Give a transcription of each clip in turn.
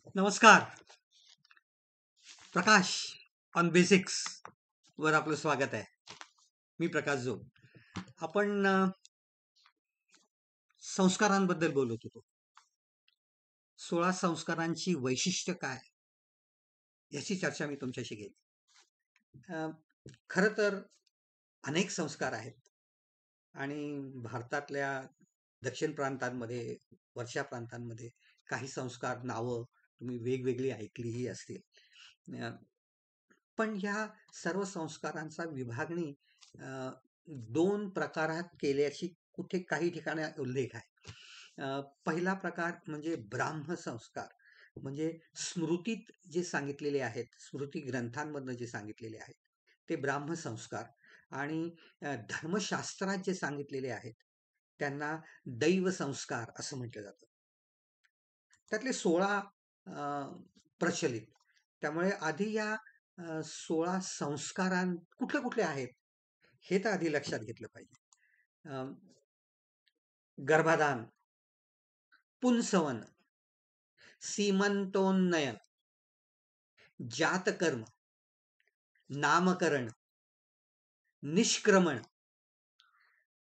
नमस्कार. प्रकाश on basics वर आपलं स्वागत आहे. मी प्रकाश जो. आपण संस्कारांबद्दल बोलत होतो. 16 संस्कारांची वैशिष्ट्य काय याची चर्चा मी तुमच्याशी केली. खरं तर अनेक संस्कार आहेत आणि भारतातल्या दक्षिण प्रांतांमध्ये, वरच्या प्रांतांमध्ये काही संस्कार नावं तुम्ही वेगवेगळी ऐकलीही असतील. पण ह्या सर्व संस्कारांचा विभागणी दोन प्रकारात केल्याची कुठे काही ठिकाणी उल्लेख आहे. पहिला प्रकार म्हणजे ब्राह्म संस्कार, म्हणजे स्मृतीत जे सांगितलेले आहेत, स्मृती ग्रंथांमधनं जे सांगितलेले आहेत ते ब्राह्म संस्कार. आणि धर्मशास्त्रात जे सांगितलेले आहेत त्यांना दैव संस्कार असं म्हटलं जातं. त्यातले 16 प्रचलित. त्यामुळे आधी या 16 संस्कारां कुठले कुठले आहेत हे तर आधी लक्षात घेतलं पाहिजे. गर्भाधान, पुंसवन, सीमंतोन्नयन, जातकर्म, नामकरण, निष्क्रमण,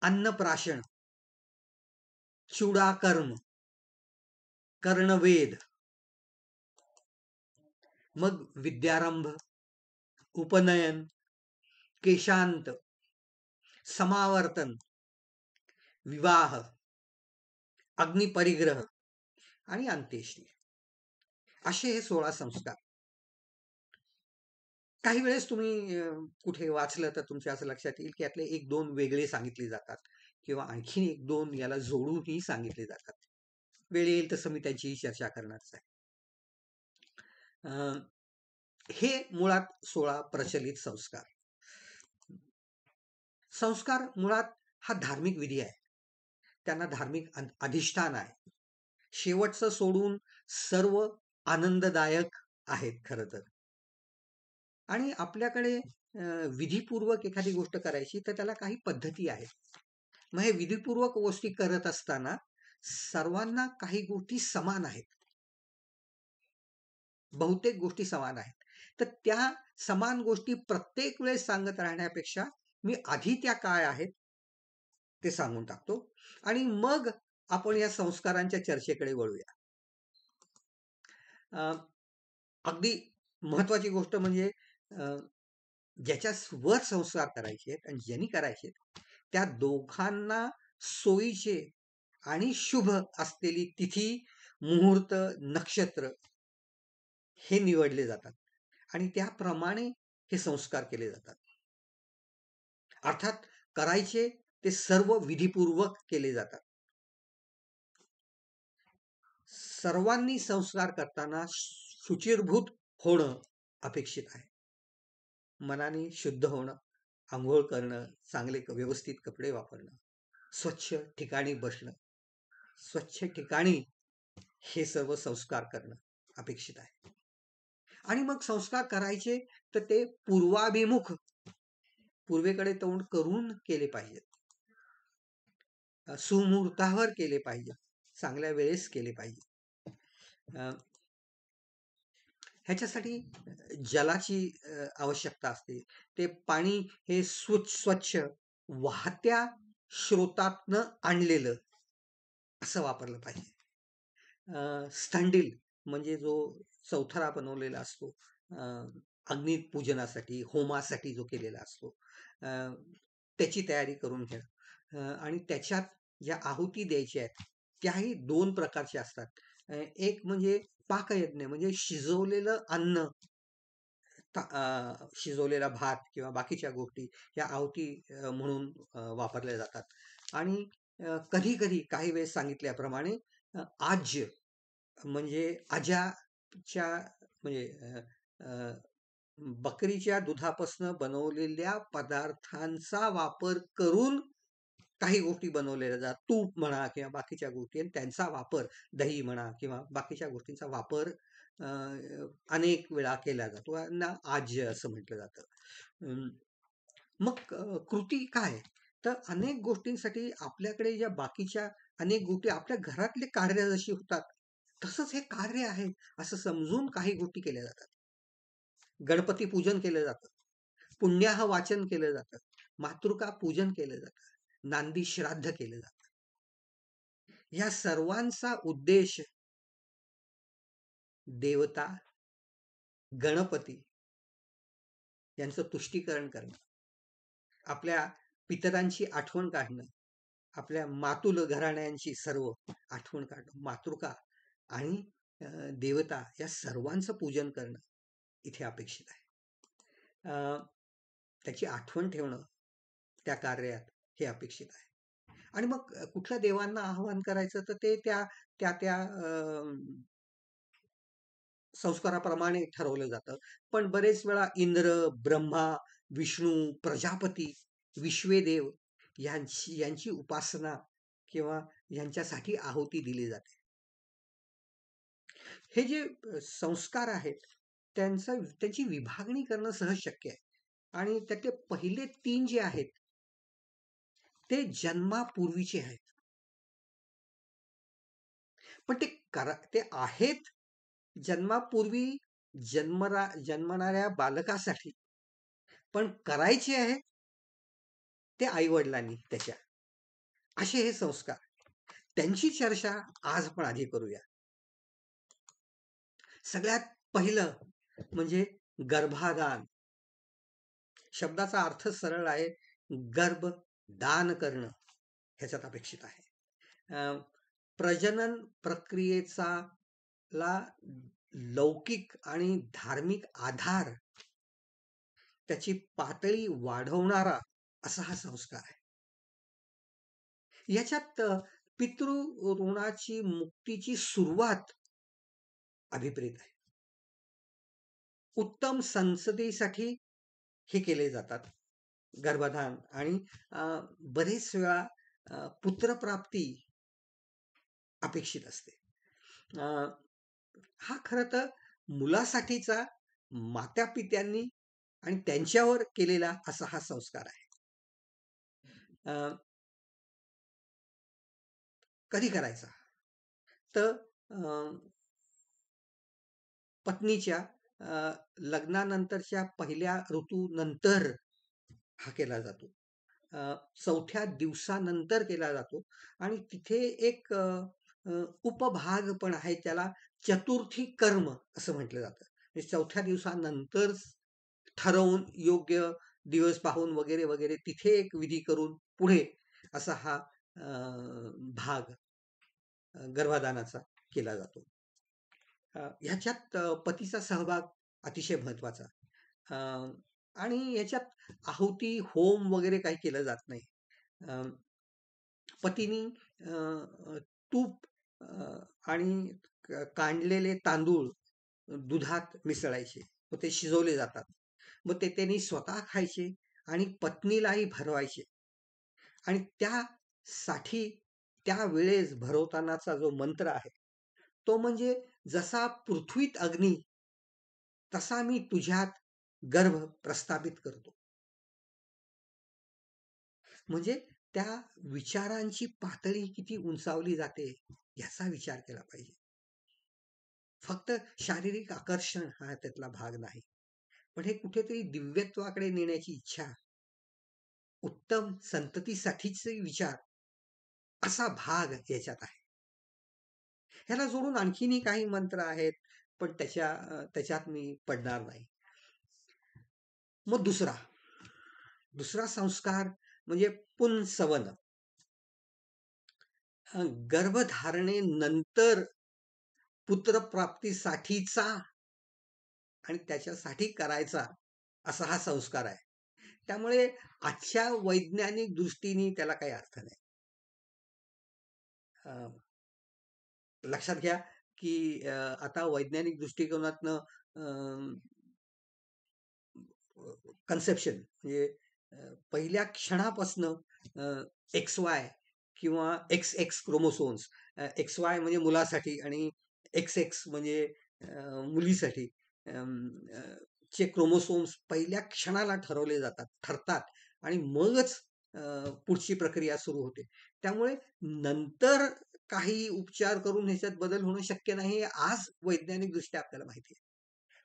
अन्नप्राशन, चूडाकर्म, कर्णवेद, मग विद्यारंभ, उपनयन, केशांत, समावर्तन, विवाह, अग्निपरिग्रह आणि अंत्येष्टी, असे हे 16 संस्कार. काही वेळेस तुम्ही कुठे वाचलं तर तुमच्या असं लक्षात येईल की यातले एक दोन वेगळे सांगितले जातात किंवा आणखीन एक दोन याला जोडूनही सांगितले जातात. वेळ येईल तसं मी त्याचीही चर्चा करणारच आहे. हे मुळात 16 प्रचलित संस्कार. संस्कार मुळात हा धार्मिक विधी आहे, त्यांना धार्मिक अधिष्ठान आहे. शेवटचं सोडून सर्व आनंददायक आहेत खरं तर. आणि आपल्याकडे विधीपूर्वक एखादी गोष्ट करायची तर त्याला काही पद्धती आहेत. मग हे विधीपूर्वक गोष्टी करत असताना सर्वांना काही गोष्टी समान आहेत, बहुतेक गोष्टी समान आहेत. तर त्या समान गोष्टी प्रत्येक वेळेस सांगत राहण्यापेक्षा मी आधी त्या काय आहेत ते सांगून टाकतो आणि मग आपण या संस्कारांच्या चर्चेकडे वळूया. अगदी महत्वाची गोष्ट म्हणजे ज्याच्यावर संस्कार करायचे आहेत आणि ज्यांनी करायचे त्या दोघांना सोयीचे आणि शुभ असलेली तिथी, मुहूर्त, नक्षत्र हे निवडले जातात आणि त्याप्रमाणे हे संस्कार केले जातात. अर्थात करायचे ते सर्व विधीपूर्वक केले जातात. सर्वांनी संस्कार करताना शुचिर्भूत होणं अपेक्षित आहे. मनाने शुद्ध होणं, आंघोळ करणं, चांगले व्यवस्थित कपडे वापरणं, स्वच्छ ठिकाणी बसणं, स्वच्छ ठिकाणी हे सर्व संस्कार करणं अपेक्षित आहे. आणि मग संस्कार करायचे तर ते पूर्वाभिमुख, पूर्वेकडे तोंड करून केले पाहिजेत, सुमुहूर्तावर केले पाहिजे, चांगल्या वेळेस केले पाहिजे. ह्याच्यासाठी जलाची आवश्यकता असते. ते पाणी हे स्वच्छ वाहत्या स्रोतातनं आणलेलं असं वापरलं पाहिजे. स्थंडिल म्हणजे जो चौथरा बनवलेला असतो अग्निपूजनासाठी, होमासाठी जो केलेला असतो, त्याची तयारी करून घ्या. आणि त्याच्यात ज्या आहुती द्यायच्या आहेत त्याही दोन प्रकारच्या असतात. एक म्हणजे पाकयज्ञ, म्हणजे शिजवलेलं अन्न, शिजवलेला भात किंवा बाकीच्या गोष्टी या आहुती म्हणून वापरल्या जातात. आणि कधी कधी काही वेळेस सांगितल्याप्रमाणे आज्य म्हणजे आज्याच्या म्हणजे बकरीच्या दुधापासून बनवलेल्या पदार्थांचा वापर करून काही गोष्टी बनवलेल्या जातात. तूप म्हणा किंवा बाकीच्या गोष्टी, आणि त्यांचा वापर, दही म्हणा किंवा बाकीच्या गोष्टींचा वापर अनेक वेळा केला जातो, ना आज्य असं म्हटलं जातं. मग कृती काय, तर अनेक गोष्टींसाठी आपल्याकडे ज्या बाकीच्या अनेक गोष्टी आपल्या घरातले कार्य जशी होतात तसंच हे कार्य आहे असं समजून काही गोष्टी केल्या जातात. गणपती पूजन केलं जातं, पुण्याह वाचन केलं जातं, मातृका पूजन केलं जातं, नांदी श्राद्ध केलं जातं. या सर्वांचा उद्देश देवता, गणपती यांचं तुष्टीकरण करणं, आपल्या पितरांची आठवण काढणं, आपल्या मातुल घराण्यांची सर्व आठवण काढणं, मातृका आणि देवता या सर्वांचं पूजन करणं इथे अपेक्षित आहे. त्याची आठवण ठेवणं त्या कार्यात हे अपेक्षित आहे. आणि मग कुठल्या देवांना आवाहन करायचं तर ते त्या त्या त्या संस्काराप्रमाणे ठरवलं जातं. पण बरेच वेळा इंद्र, ब्रह्मा, विष्णू, प्रजापती, विश्वेदेव यांची उपासना किंवा यांच्यासाठी आहुती दिली जाते. हे जे संस्कार आहेत त्यांची विभागणी करणं सहज शक्य आहे. आणि त्यातले पहिले 3 जे आहेत ते जन्मापूर्वीचे आहेत. पण ते आहेत जन्मापूर्वी जन्मणाऱ्या बालकासाठी, पण करायचे आहे ते आईवडिलांनी त्याच्या. असे हे संस्कार, त्यांची चर्चा आज आपण आधी करूया. सगळ्यात पहिलं म्हणजे गर्भाधान. शब्दाचा अर्थ सरळ आहे, गर्भ दान करणं ह्याच्यात अपेक्षित आहे. प्रजनन प्रक्रियेचा लौकिक आणि धार्मिक आधार, त्याची पातळी वाढवणारा असा हा संस्कार आहे. याच्यात पितृऋणाची मुक्तीची सुरुवात अभिप्रेत आहे. उत्तम संसदेसाठी हे केले जातात गर्भधान. आणि बरेच वेळा पुत्रप्राप्ती अपेक्षित असते. हा खरं तर मुलासाठीचा माता पित्यांनी आणि त्यांच्यावर केलेला असा हा संस्कार आहे. कधी करायचा तर पत्नीच्या लग्नानंतरच्या पहिल्या ऋतूनंतर हा केला जातो. 4थ्या दिवसानंतर केला जातो. आणि तिथे एक उपभाग पण आहे, त्याला चतुर्थी कर्म असं म्हटलं जातं. 4थ्या दिवसानंतर ठरवून योग्य दिवस पाहून वगैरे वगैरे तिथे एक विधी करून पुढे असा हा भाग गर्भधानाचा केला जातो. ह्याच्यात पतीचा सहभाग अतिशय महत्वाचा. आणि याच्यात आहुती, होम वगैरे काही केलं जात नाही. पतीनी तूप आणि कांडलेले तांदूळ दुधात मिसळायचे, मग ते शिजवले जातात. मग ते त्यांनी स्वतः खायचे आणि पत्नीलाही भरवायचे. आणि त्यासाठी त्यावेळेस भरवतानाचा जो मंत्र आहे तो म्हणजे, जसा पृथ्वीत अग्नी तसा मी तुझ्यात गर्भ प्रस्थापित करतो. म्हणजे त्या विचारांची पातळी किती उंचावली जाते याचा विचार केला पाहिजे. फक्त शारीरिक आकर्षण हा त्यातला भाग नाही, पण हे कुठेतरी दिव्यत्वाकडे नेण्याची इच्छा, उत्तम संततीसाठीच विचार असा भाग याच्यात आहे. ह्याला जोडून आणखीनही काही मंत्र आहेत, पण त्याच्यात मी पडणार नाही. मग दुसरा संस्कार म्हणजे पुंसवन. गर्भधारणेनंतर पुत्रप्राप्तीसाठीचा आणि त्याच्यासाठी करायचा असा हा संस्कार आहे. त्यामुळे आजच्या वैज्ञानिक दृष्टीने त्याला काही अर्थ नाही. लक्षात घ्या की आता वैज्ञानिक दृष्टिकोनातनं कन्सेप्शन म्हणजे पहिल्या क्षणापासनं XY किंवा XX क्रोमोसोम्स, XY म्हणजे मुलासाठी आणि XX म्हणजे मुलीसाठी चे क्रोमोसोम्स पहिल्या क्षणाला ठरतात आणि मगच पुढची प्रक्रिया सुरू होते. त्यामुळे नंतर काही उपचार करून ह्याच्यात बदल होणं शक्य नाही, हे आज वैज्ञानिक दृष्ट्या आपल्याला माहिती आहे.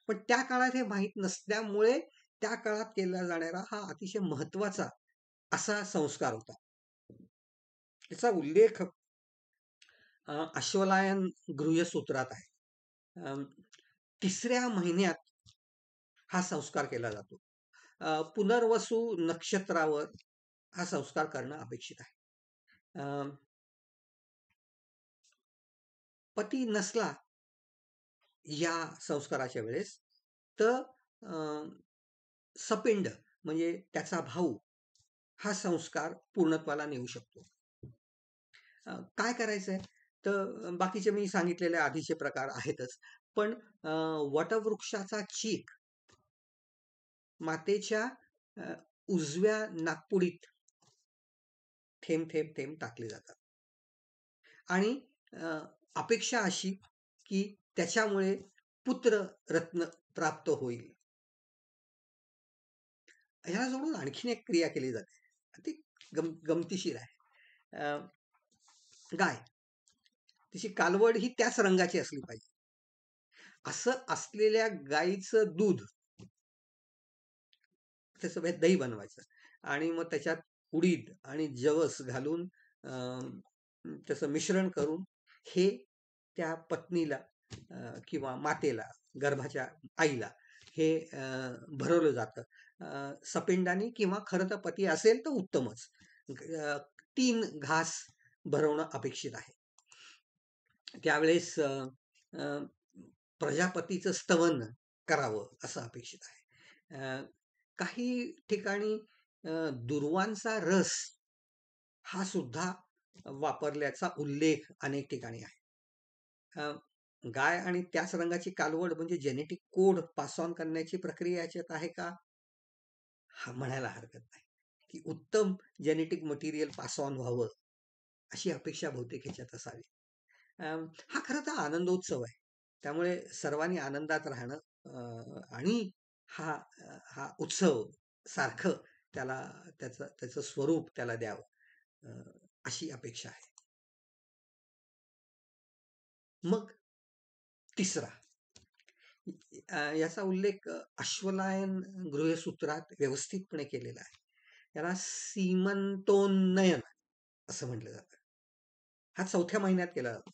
पण त्या काळात हे माहीत नसल्यामुळे त्या काळात केला जाणारा हा अतिशय महत्वाचा असा संस्कार होता. त्याचा उल्लेख अश्वलायन गृह्यसूत्रात आहे. अं, 3ऱ्या महिन्यात हा संस्कार केला जातो. पुनर्वसू नक्षत्रावर हा संस्कार करणं अपेक्षित आहे. पती नसला या संस्काराच्या वेळेस तर सपिंड म्हणजे त्याचा भाऊ हा संस्कार पूर्णत्वाला नेऊ शकतो. काय करायचंय तर बाकीचे मी सांगितलेले आधीचे प्रकार आहेतच, पण वटवृक्षाचा चीक मातेच्या उजव्या नाकपुडीत थेंब थेंब थेंब टाकले जातात आणि अपेक्षा अशी की त्याच्यामुळे पुत्र रत्न प्राप्त होईल. ह्याला जोडून आणखीन एक क्रिया केली जाते, ती गमतीशीर आहे. गाय, तिची कालवड ही त्याच रंगाची असली पाहिजे. असं असलेल्या गाईचं दूध त्याचं दही बनवायचं आणि मग त्याच्यात उडीद आणि जवस घालून त्याचं मिश्रण करून हे त्या पत्नीला किंवा मातेला, गर्भाच्या आईला हे भरवलं जातं सपिंडाने, किंवा खरं तर पती असेल तर उत्तमच. 3 घास भरवणं अपेक्षित आहे. त्यावेळेस प्रजापतीचं स्तवन करावं असं अपेक्षित आहे. काही ठिकाणी दुर्वांचा रस हा सुद्धा वापरल्याचा उल्लेख अनेक ठिकाणी आहे. गाय आणि त्याच रंगाची कालवड म्हणजे जेनेटिक कोड पास ऑन करण्याची प्रक्रिया याच्यात आहे का, हा म्हणायला हरकत नाही. की उत्तम जेनेटिक मटेरियल पास ऑन व्हावं अशी अपेक्षा बहुतेक ह्याच्यात असावी. हा खरं तर आनंदोत्सव आहे, त्यामुळे सर्वांनी आनंदात राहणं आणि हा उत्सव सारखं त्याचं स्वरूप त्याला द्यावं अशी अपेक्षा आहे. मग 3रा याचा उल्लेख अश्वलायन गृह्यसूत्रात व्यवस्थितपणे केलेला आहे. याला सीमंतोन्नयन असं म्हटलं जातं. हा 4थ्या महिन्यात केला जातो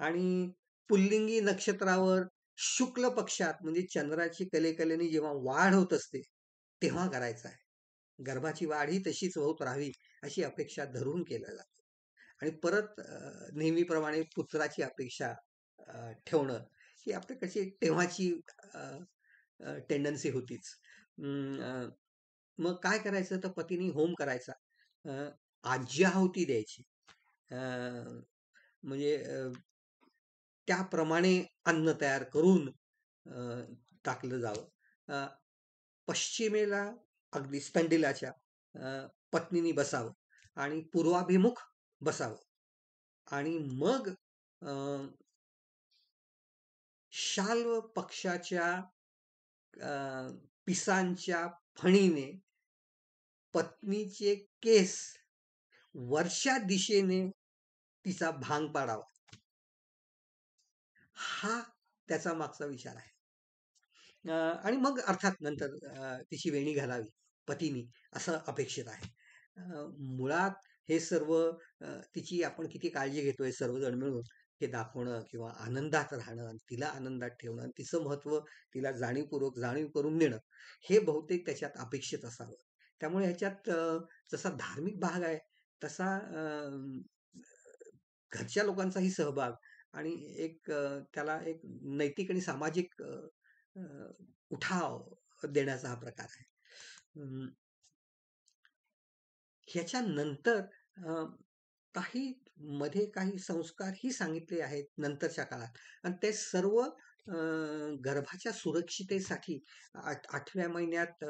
आणि पुल्लिंगी नक्षत्रावर शुक्ल पक्षात म्हणजे चंद्राची कलेकलेने जेव्हा वाढ होत असते तेव्हा करायचा आहे. गर्भाची वाढ ही तशीच होत राहावी अशी अपेक्षा धरून केलं जातं. आणि परत नेहमीप्रमाणे पुत्राची अपेक्षा ठेवणं ही आपली कशी तेव्हाची टेंडन्सी होतीच. मग काय करायचं तर पतीने होम करायचा, आज्याहुती द्यायची, म्हणजे त्याप्रमाणे अन्न तयार करून टाकलं जावं. पश्चिमेला अगदी स्तंडिलाच्या पत्नीने बसावं आणि पूर्वाभिमुख बसावं आणि मग शाल्व पक्षाच्या पिसांच्या फणीने पत्नीचे केस वरच्या दिशेने तिचा भांग पाडावा, हा त्याचा मागचा विचार आहे. आणि मग अर्थात नंतर तिची वेणी घालावी पतीनी असं अपेक्षित आहे. मुळात हे सर्व तिची आपण किती काळजी घेतोय सर्वजण मिळून हे दाखवणं किंवा आनंदात राहणं, तिला आनंदात ठेवणं, तिचं महत्व तिला जाणीव करून देणं, हे बहुतेक त्याच्यात अपेक्षित असावं. त्यामुळे ह्याच्यात जसा धार्मिक भाग आहे तसा घरच्या लोकांचाही सहभाग आणि त्याला एक नैतिक आणि सामाजिक उठाव देण्याचा हा प्रकार आहे. ह्याच्यानंतर काही संस्कार ही सांगितले आहेत नंतरच्या काळात, आणि ते सर्व गर्भाच्या सुरक्षितेसाठी 8व्या महिन्यात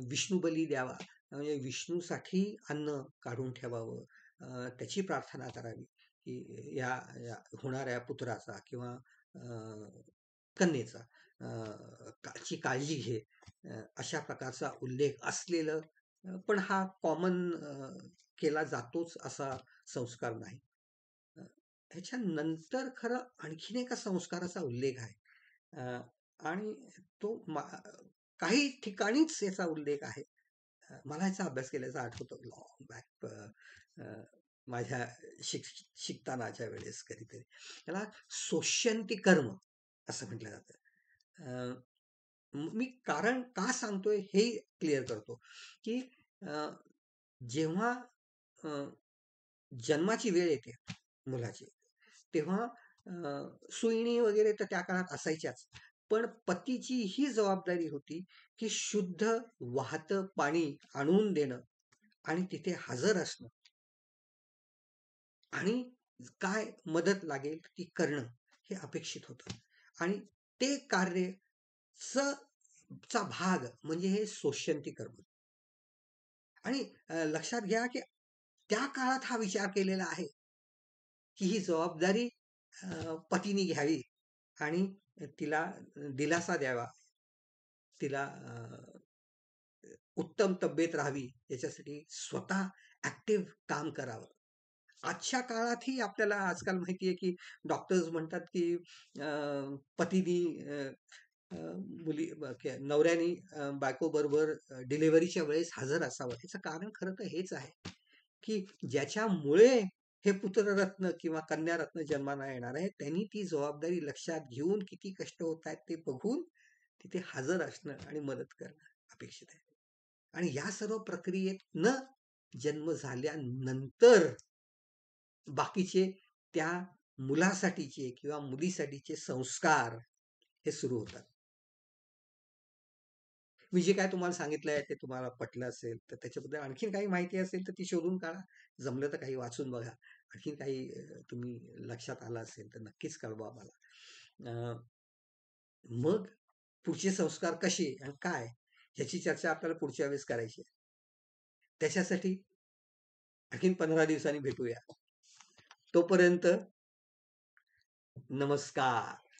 विष्णू बली द्यावा, म्हणजे विष्णूसाठी अन्न काढून ठेवावं, त्याची प्रार्थना करावी की या होणाऱ्या पुत्राचा किंवा कन्येचा ची काळजी घे, अशा प्रकारचा उल्लेख असलेलं, पण हा कॉमन केला जातोच असा संस्कार नाही. ह्याच्यानंतर खरं आणखीन एका संस्काराचा उल्लेख आहे. आणि तो काही ठिकाणीच याचा उल्लेख आहे. मला याचा अभ्यास केल्याचा आठवतो लॉंग बॅक, माझ्या शिकतानाच्या वेळेस कधीतरी त्याला सोष्यंती कर्म असं म्हटलं जातं. मी कारण का सांगतोय हे क्लिअर करतो की जेव्हा जन्माची वेळ येते मुलाची, तेव्हा सुईणी वगैरे तर त्या काळात असायच्याच, पण पतीची ही जबाबदारी होती की शुद्ध वाहतं पाणी आणून देणं आणि तिथे हजर असणं आणि काय मदत लागेल ती करणं हे अपेक्षित होतं. आणि ते कार्य चा भाग म्हणजे हे सोष्यंती कर्म. आणि लक्षात घ्या की त्या काळात हा विचार केलेला आहे की ही जबाबदारी पतीने घ्यावी आणि तिला दिलासा द्यावा, तिला उत्तम तब्येत राहावी याच्यासाठी स्वतः ऍक्टिव्ह काम करावं. आजच्या काळातही आपल्याला आजकाल माहिती आहे की डॉक्टर्स म्हणतात की पतीनी मुली नवऱ्यानी बायको बरोबर डिलिव्हरीच्या वेळेस हजर असावं. याचं कारण खरं तर हेच आहे की ज्याच्यामुळे हे पुत्ररत्न किंवा कन्यारत्न जन्माला येणार आहे, त्यांनी ती जबाबदारी लक्षात घेऊन किती कष्ट होत आहेत ते बघून तिथे हजर असणं आणि मदत करणं अपेक्षित आहे. आणि या सर्व प्रक्रियेत न जन्म झाल्यानंतर बाकीचे त्या मुलासाठीचे किंवा मुलीसाठीचे संस्कार हे सुरू होतात. मी जे काय तुम्हाला सांगितलंय ते तुम्हाला पटलं असेल तर त्याच्याबद्दल आणखीन काही माहिती असेल तर ती शोधून काढा. जमलं तर काही वाचून बघा. आणखीन काही तुम्ही लक्षात आलं असेल तर नक्कीच कळवा मला. मग पुढचे संस्कार कसे आणि काय ह्याची चर्चा आपल्याला पुढच्या वेळेस करायची आहे. त्याच्यासाठी आणखीन 15 दिवसांनी भेटूया. तोपर्यंत नमस्कार.